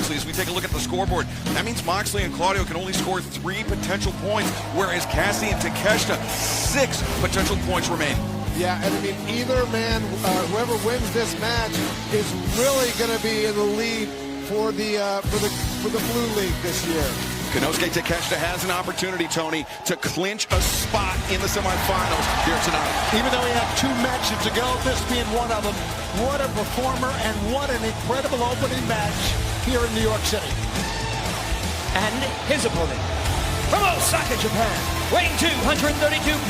Moxley. As we take a look at the scoreboard, that means Moxley and Claudio can only score 3 potential points, whereas Cassidy and Takeshita, 6 potential points remain. Yeah, and I mean, either man, whoever wins this match is really going to be in the lead for the Blue League this year. Konosuke Takeshita has an opportunity, Tony, to clinch a spot in the semifinals here tonight. Even though he had 2 matches to go, this being one of them, what a performer and what an incredible opening match here in New York City. And his opponent, from Osaka, Japan, weighing 232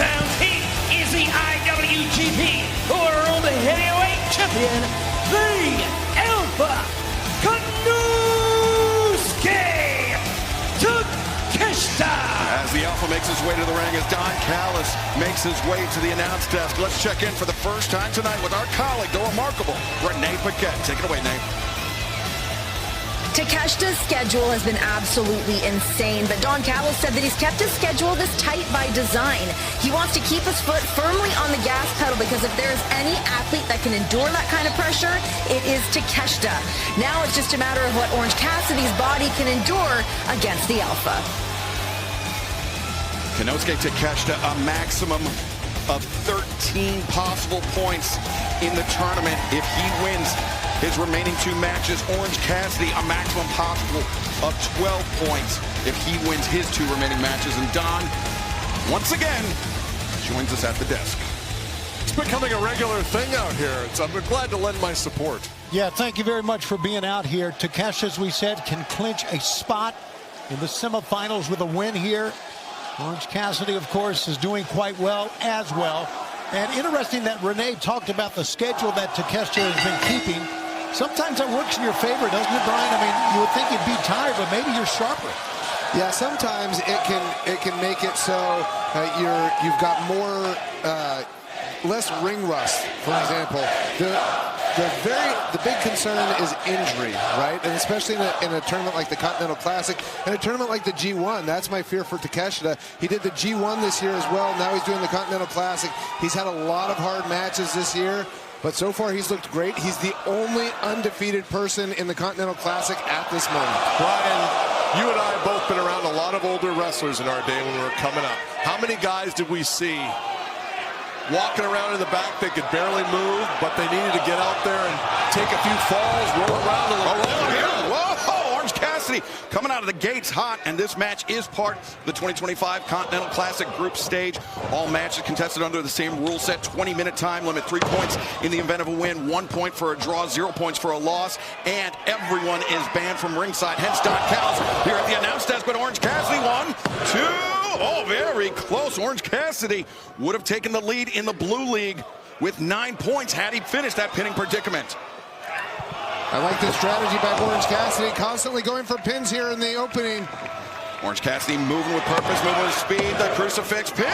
pounds, he is the IWGP World Heavyweight Champion, the Alpha Konosuke Takeshita. As the Alpha makes his way to the ring, as Don Callis makes his way to the announce desk, let's check in for the first time tonight with our colleague, the remarkable Renee Paquette. Take it away, Nate. Takeshita's schedule has been absolutely insane, but Don Callis said that he's kept his schedule this tight by design. He wants to keep his foot firmly on the gas pedal because if there's any athlete that can endure that kind of pressure, it is Takeshita. Now it's just a matter of what Orange Cassidy's body can endure against the Alpha. Konosuke Takeshita, a maximum of 13 possible points in the tournament if he wins his remaining 2 matches. Orange Cassidy, a maximum possible of 12 points if he wins his 2 remaining matches. And Don, once again, joins us at the desk. It's becoming a regular thing out here. I'm glad to lend my support. Yeah, thank you very much for being out here. Takeshita, as we said, can clinch a spot in the semifinals with a win here. Orange Cassidy, of course, is doing quite well as well. And interesting that Renee talked about the schedule that Takeshita has been keeping. Sometimes that works in your favor, doesn't it, Brian? I mean, you would think you'd be tired, but maybe you're sharper. Yeah, sometimes it can make it so you've got more less ring rust. For example, the big concern is injury, right? And especially in a tournament like the Continental Classic and a tournament like the G1. That's my fear for Takeshita. He did the G1 this year as well. Now he's doing the Continental Classic. He's had a lot of hard matches this year, but so far he's looked great. He's the only undefeated person in the Continental Classic at this moment. Brian, you and I have both been around a lot of older wrestlers in our day when we were coming up. How many guys did we see walking around in the back? They could barely move, but they needed to get out there and take a few falls, roll around a little bit. Whoa, Orange Cassidy coming out of the gates hot, and this match is part of the 2025 Continental Classic group stage. All matches contested under the same rule set, 20-minute time limit, 3 points in the event of a win, 1 point for a draw, 0 points for a loss, and everyone is banned from ringside. Hence Don Callis here at the announce desk, but Orange Cassidy 1, 2, oh, very close. Orange Cassidy would have taken the lead in the Blue League with 9 points had he finished that pinning predicament. I like this strategy by Orange Cassidy, constantly going for pins here in the opening. Orange Cassidy moving with purpose, moving with speed. The crucifix pin.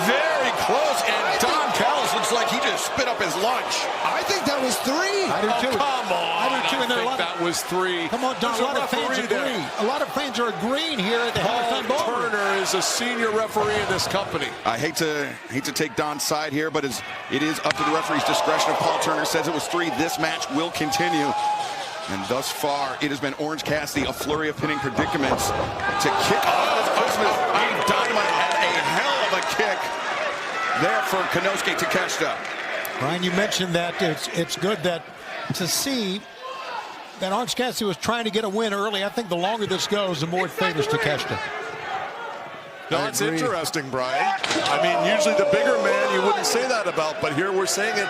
Very close. And Don Callis looks like he just spit up his lunch. I think that was 3. I do too. Come on. I do too. And I think that was 3. Come on, Don. A lot of fans agree. A lot of fans are agreeing here at the halftime ball. Turner is a senior referee in this company. I hate to take Don's side here, but it is up to the referee's discretion. If Paul Turner says it was 3, this match will continue. And thus far, it has been Orange Cassidy, a flurry of pinning predicaments to kick off this Christmas. Dynamite had a hell of a kick there for Konosuke Takeshita. Brian, you mentioned that it's good that to see that Orange Cassidy was trying to get a win early. I think the longer this goes, the more it favors Takeshita. No, it's interesting, Brian. I mean, usually the bigger man you wouldn't say that about, but here we're saying it.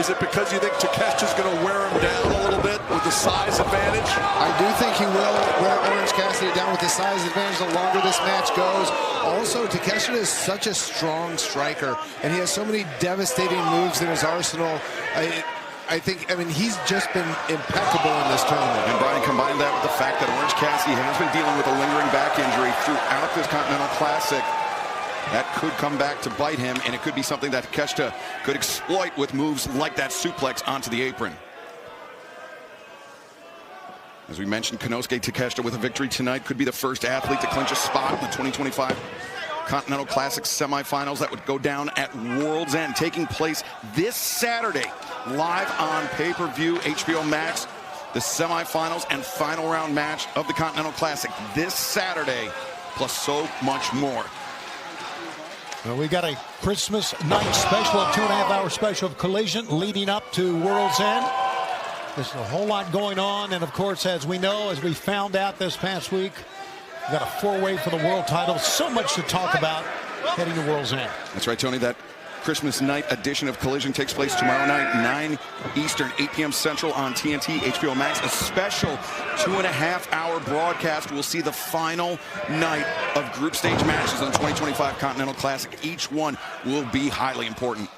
Is it because you think Takeshita's going to wear him down a little bit with the size advantage? I do think he will wear Orange Cassidy down with the size advantage the longer this match goes. Also, Takeshita is such a strong striker, and he has so many devastating moves in his arsenal. I mean, he's just been impeccable in this tournament. And Brian, combine that with the fact that Orange Cassidy has been dealing with a lingering back injury throughout this Continental Classic. That could come back to bite him, and it could be something that Takeshita could exploit with moves like that suplex onto the apron. As we mentioned, Konosuke Takeshita with a victory tonight could be the first athlete to clinch a spot in the 2025 Continental Classic semifinals that would go down at World's End, taking place this Saturday, live on pay-per-view HBO Max. the semifinals and final round match of the Continental Classic this Saturday, plus so much more. Well, we got a Christmas night special, a 2.5-hour special of Collision leading up to World's End. There's a whole lot going on, and of course, as we know, as we found out this past week, we got a 4-way for the world title. So much to talk about heading to World's End. That's right, Tony. That Christmas night edition of Collision takes place tomorrow night, 9 Eastern, 8 p.m. Central on TNT, HBO Max. A special 2.5-hour broadcast. We'll see the final night of group stage matches on the 2025 Continental Classic. Each one will be highly important.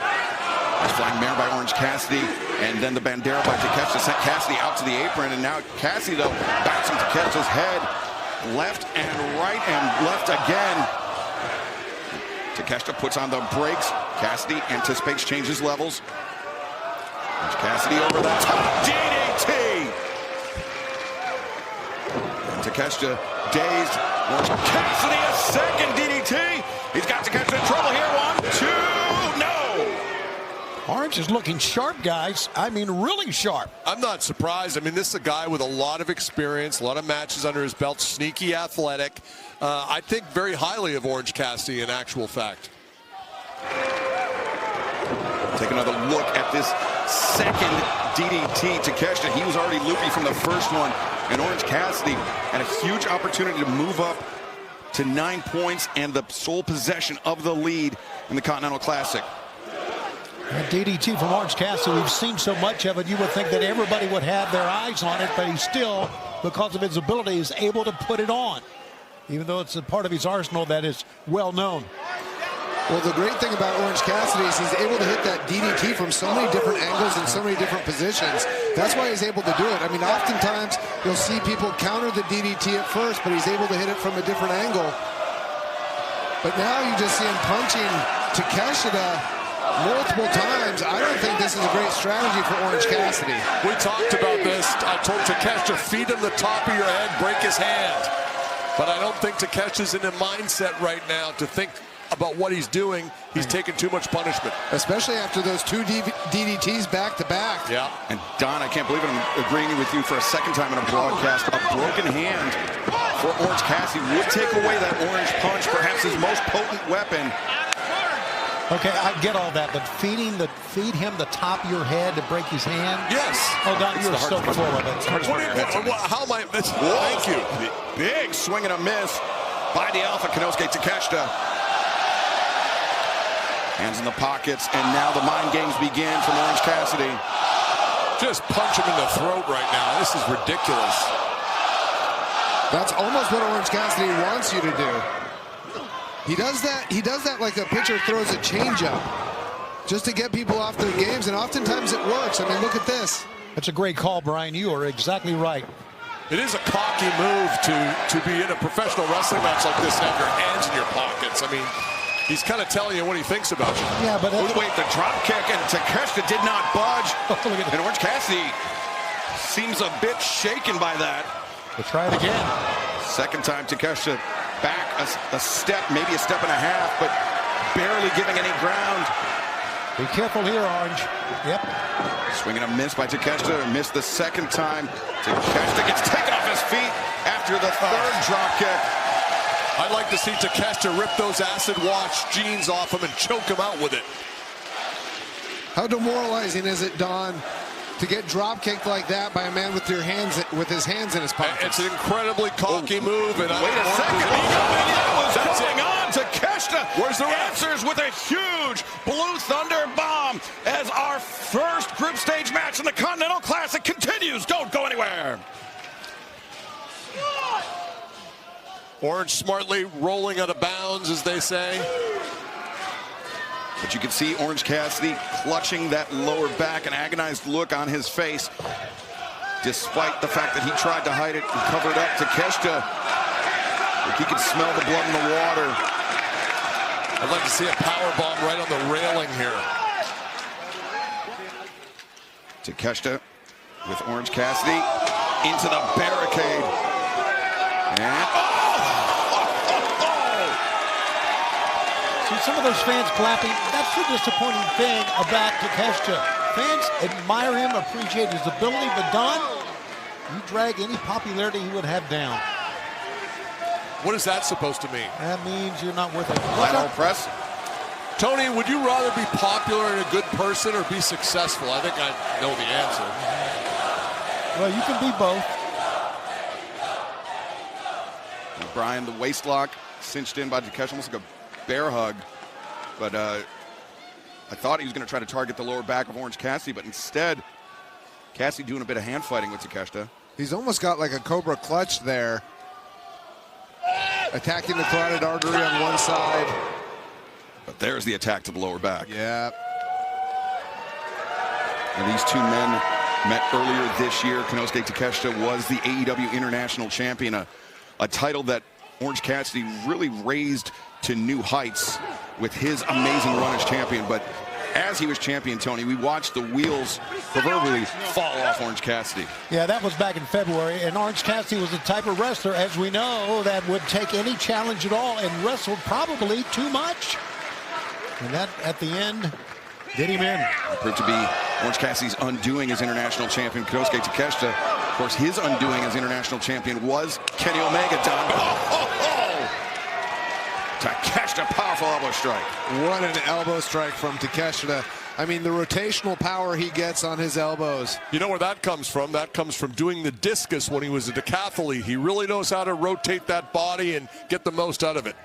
Nice flying mare by Orange Cassidy, and then the bandera by Takeshita sent Cassidy out to the apron, and now Cassidy, though, bouncing Takeshita's head, left and right and left again. Takeshita puts on the brakes. Cassidy anticipates, changes levels. Orange Cassidy over the top, DDT! And Takeshita dazed. Orange Cassidy a second DDT. He's got Takeshita in trouble here. 1, 2, no! Orange is looking sharp, guys. I mean, really sharp. I'm not surprised. I mean, this is a guy with a lot of experience, a lot of matches under his belt, sneaky athletic. I think very highly of Orange Cassidy in actual fact. Take another look at this second DDT. Takeshita, he was already loopy from the first one. And Orange Cassidy had a huge opportunity to move up to 9 points and the sole possession of the lead in the Continental Classic. That DDT from Orange Cassidy, we've seen so much of it, you would think that everybody would have their eyes on it, but he still, because of his ability, is able to put it on, even though it's a part of his arsenal that is well known. Well, the great thing about Orange Cassidy is he's able to hit that DDT from so many different angles and so many different positions. That's why he's able to do it. I mean, oftentimes you'll see people counter the DDT at first, but he's able to hit it from a different angle. But now you just see him punching Takeshita multiple times. I don't think this is a great strategy for Orange Cassidy. We talked about this. I told Takeshita, feed him the top of your head, break his hand. But I don't think Takeshita's in a mindset right now to think about what he's doing. He's taking too much punishment. Especially after those 2 DDTs back to back. Yeah. And Don, I can't believe it, I'm agreeing with you for a second time in a broadcast. A broken hand for Orange Cassidy would take away that orange punch, perhaps his most potent weapon. Okay, I get all that, but feed him the top of your head to break his hand. Yes. Oh, Don, you're so full of it. How am I? Thank you. Big swing and a miss by the Alpha Konosuke Takeshita. Hands in the pockets, and now the mind games begin from Orange Cassidy. Just punch him in the throat right now. This is ridiculous. That's almost what Orange Cassidy wants you to do. He does that like a pitcher throws a changeup, just to get people off their games, and oftentimes it works. I mean, look at this. That's a great call, Brian. You are exactly right. It is a cocky move to be in a professional wrestling match like this and have your hands in your pockets. I mean, he's kind of telling you what he thinks about you. Yeah, but Wait, the drop kick, and Takeshita did not budge. Look at that. And Orange Cassidy seems a bit shaken by that. We'll try it again. Second time Takeshita back a step, maybe a step and a half, but barely giving any ground. Be careful here, Orange. Yep. Swinging a miss by Takeshita, missed the second time. Takeshita gets taken off his feet after the third drop kick. I'd like to see Takeshita rip those acid wash jeans off him and choke him out with it. How demoralizing is it, Don, to get drop kicked like that by a man with his hands in his pockets? It's an incredibly cocky move. And Wait a second. That was going on. Takeshita Where's the ref? answers with a huge Blue Thunder bomb as our first group stage match in the Continental Classic continues. Don't go anywhere. Orange smartly rolling out of bounds, as they say. But you can see Orange Cassidy clutching that lower back, an agonized look on his face. Despite the fact that he tried to hide it and cover it up, Takeshita, like he could smell the blood in the water. I'd like to see a power bomb right on the railing here. Takeshita with Orange Cassidy into the barricade. And See, some of those fans clapping, that's the disappointing thing about Takeshita. Fans admire him, appreciate his ability, but Don, you drag any popularity he would have down. What is that supposed to mean? That means you're not worth it. Final press. Tony, would you rather be popular and a good person or be successful? I think I know the answer. Well, you can be both. And Brian, the waist lock cinched in by Takeshita, almost like a bear hug. But I thought he was going to try to target the lower back of Orange Cassidy, but instead, Cassidy doing a bit of hand fighting with Takeshita. He's almost got like a cobra clutch there. Attacking the carotid artery on one side. But there's the attack to the lower back. Yeah. And these two men met earlier this year. Konosuke Takeshita was the AEW International Champion, a title that Orange Cassidy really raised to new heights with his amazing run as champion. But as he was champion, Tony, we watched the wheels proverbially fall off Orange Cassidy. Yeah, that was back in February, and Orange Cassidy was the type of wrestler, as we know, that would take any challenge at all and wrestled probably too much. And that, at the end, did him in. It proved to be Orange Cassidy's undoing as international champion, Konosuke Takeshita. Of course, his undoing as international champion was Kenny Omega, Don. Takeshita, powerful elbow strike. What an elbow strike from Takeshita. I mean, the rotational power he gets on his elbows. You know where that comes from? That comes from doing the discus when he was a decathlete. He really knows how to rotate that body and get the most out of it.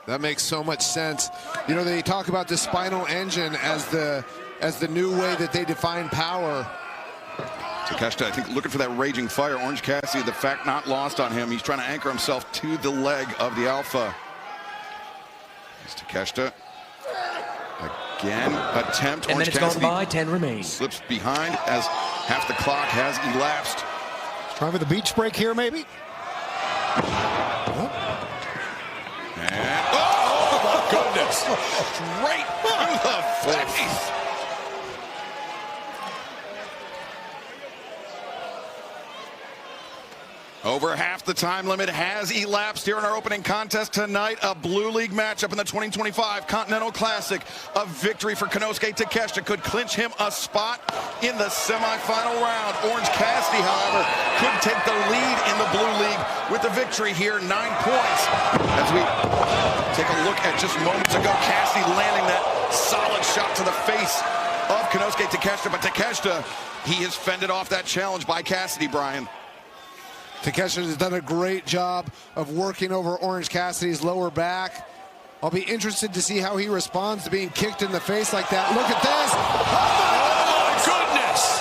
That makes so much sense. You know, they talk about the spinal engine as the new way that they define power. Takeshita, I think, looking for that raging fire. Orange Cassidy, the fact not lost on him. He's trying to anchor himself to the leg of the Alpha. It's Takeshita. Again, attempt. 10 minutes gone by, 10 remain. Slips behind as half the clock has elapsed. Trying with the beach break here, maybe? And, oh my goodness! Straight through the face. Over half the time limit has elapsed here in our opening contest tonight. A Blue League matchup in the 2025 Continental Classic. A victory for Konosuke Takeshita could clinch him a spot in the semifinal round. Orange Cassidy, however, could take the lead in the Blue League with the victory here, 9 points. As we take a look at just moments ago, Cassidy landing that solid shot to the face of Konosuke Takeshita. But Takeshita, he has fended off that challenge by Cassidy, Brian. Takeshita has done a great job of working over Orange Cassidy's lower back. I'll be interested to see how he responds to being kicked in the face like that. Look at this. Oh, my goodness.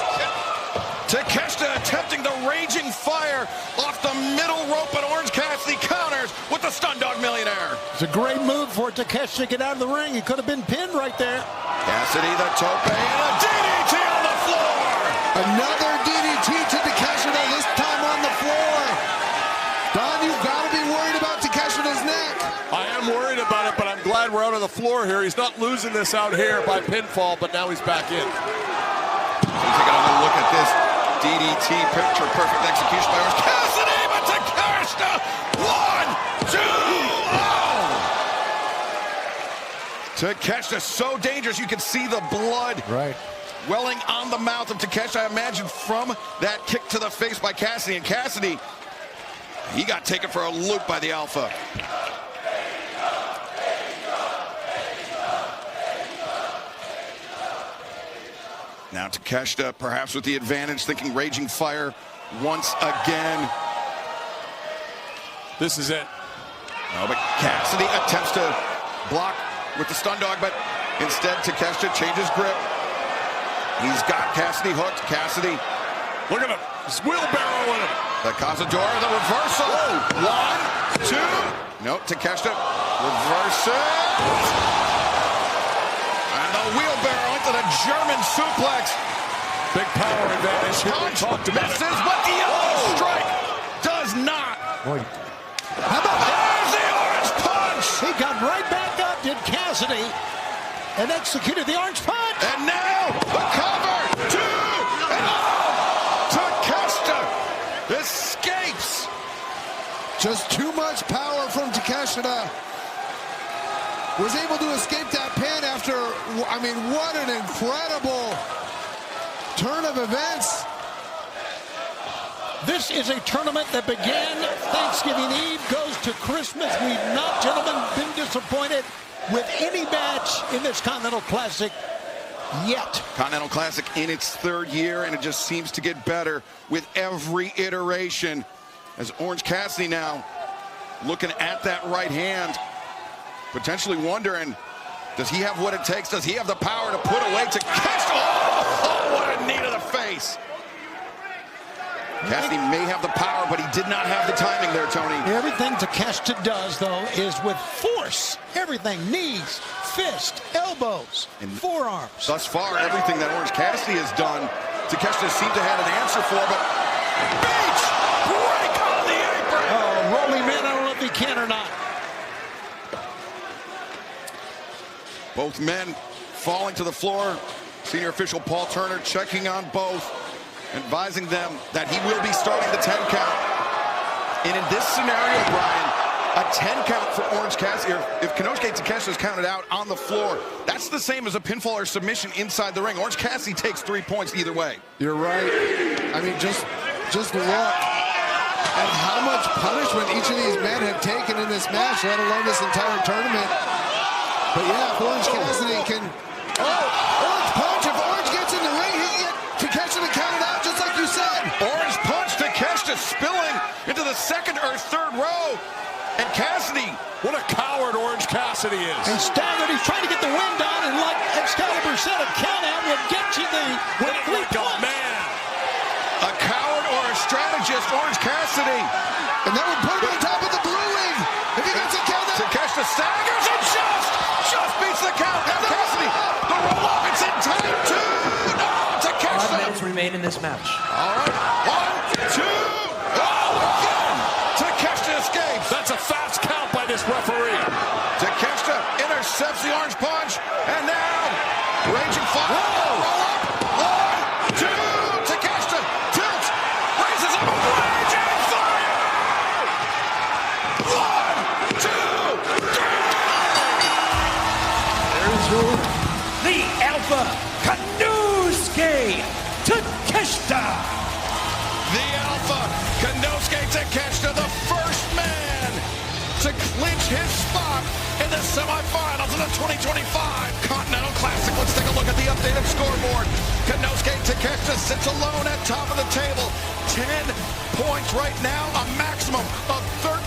Takeshita attempting the raging fire off the middle rope, and Orange Cassidy counters with the Stun Dog Millionaire. It's a great move for Takeshita to get out of the ring. He could have been pinned right there. Cassidy, the tope, and a DDT on the floor. Another DDT to Takeshita, this time on the floor. Don, you've got to be worried about Takeshita's neck. I am worried about it, but I'm glad we're out on the floor here. He's not losing this out here by pinfall, but now he's back in. Take another look at this DDT, picture perfect execution by Orange Cassidy, but Takeshita, 1, 2, oh! Takeshita so dangerous, you can see the blood welling on the mouth of Takeshita, I imagine, from that kick to the face by Cassidy. And Cassidy, he got taken for a loop by the Alpha. Now Takeshita, perhaps with the advantage, thinking raging fire once again. This is it. No, but Cassidy attempts to block with the Stun Dog, but instead Takeshita changes grip. He's got Cassidy hooked. Cassidy, Look at him. He's wheelbarrowing him. the Cazadora, the reversal. Whoa. 1, 2. Nope, Takeshita reverses. And the wheelbarrow into the German suplex. Big power advantage here. We Punch talked about misses, it. but the elbow strike does not. Boy. How about that? There's the orange punch. He got right back up, did Cassidy, and executed the orange punch. And now the cover. 2, and Takeshita escapes. Just too much power from Takeshita. was able to escape that pin after, I mean, what an incredible turn of events. This is a tournament that began Thanksgiving Eve, goes to Christmas. We've not, gentlemen, been disappointed with any match in this Continental Classic yet. Continental Classic in its third year, and it just seems to get better with every iteration. As Orange Cassidy now looking at that right hand, potentially wondering, does he have what it takes? Does he have the power to put away Takeshita? Oh, what a knee to the face. Cassidy may have the power, but he did not have the timing there, Tony. Everything Takeshita does, though, is with force. Everything, knees, fist, elbows, and forearms. Thus far, everything that Orange Cassidy has done, Takeshita seemed to have an answer for, but Beach! Break on the apron! Oh, rolling man, I don't know if he can or not. Both men falling to the floor. Senior official Paul Turner checking on both, advising them that he will be starting the 10 count. And in this scenario, Brian, a 10 count for Orange Cassidy, if Konosuke Takeshita is counted out on the floor, that's the same as a pinfall or submission inside the ring. Orange Cassidy takes 3 points either way. You're right. I mean, just look at how much punishment each of these men have taken in this match, let alone this entire tournament. But yeah, if Orange Cassidy can... Orange punch. If Orange gets in the ring, he can get Takeshita counted out, just like you said. Orange punch, Takeshita spilling into the second or third row. And Cassidy, What a coward Orange Cassidy is. And staggered, he's trying to get the wind down, and like Excalibur said, a count out will get you the Like a man. a coward or a strategist, Orange Cassidy. And that would put him on top of the blue ring. If he gets a count out. Takeshita staggers and just beats the count. Now Cassidy, the roll up, it's in time two. No, 5 Takeshita. minutes remain in this match. All right, 1, 2. Oh, again. Takeshita escapes. That's a fast count by this referee. Takeshita intercepts the orange punch, and now raging fire. Roll up. 1, 2. Takeshita tilts, raises up, raging fire. 1, 2, 3. The Alpha Konosuke Takeshita. The Alpha Konosuke Takeshita, the first man to clinch his spot in the semifinals of the 2025 Continental Classic. Let's take a look at the updated scoreboard. Konosuke Takeshita sits alone at top of the table. 10 points right now, a maximum of 30.